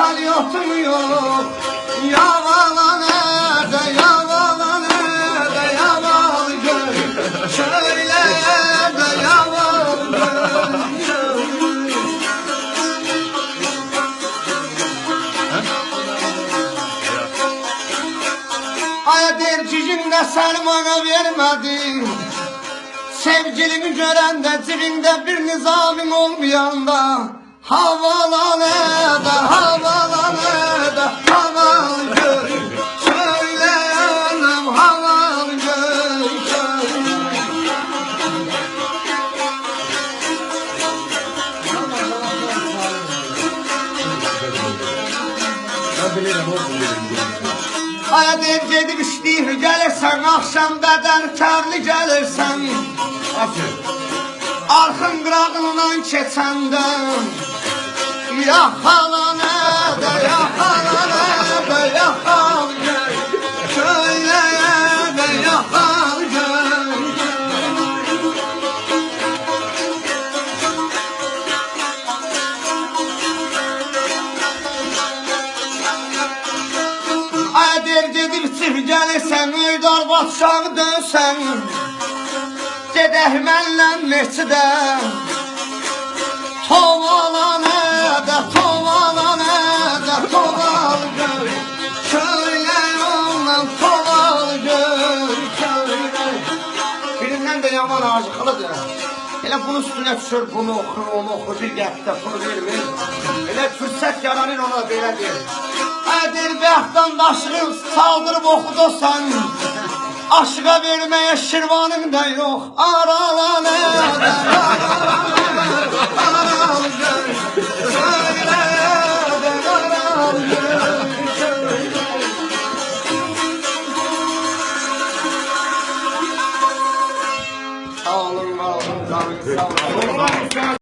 salyotum yok. Yavala nerede, yavala nerede, yaval göl. Şöyle de yaval göl. Aya dercicinde sen bana vermedin. Sevgilini görende cibinde bir nizamin olmayanda. Havala nerede, havala nerede, haval göl. Söyle yanım haval göl. Aya deyip gedib işleyip gelirsen, akşam beden terli gelirsen. Arxın qırağından keçəndən. Yaxala nədə, yaxala nədə, yaxal göl. Söyləyə də yaxal göl. Ay der gedib çıx gəlirsən, Öydar Batşağı dönsən. Gedək mənlə meçidə. Tovala nədə, tovala nədə, toval göl. Söylə ondan toval göl, söylə. Birindən də yaman acıqlıdır. Elə bunun üstünə düşür, bunu oxur, onu oxur, bir qəpdə bunu vermir. Elə fürsət yaranır ona belə deyir. Ədir bəxtdan daşırır, saldırıb oxudosan. Aşığa verməyə şirvanın da yox. Arala nədə, aral göl. Söylə də aral göl. Sağ olun, var olun, canım, sağ olun.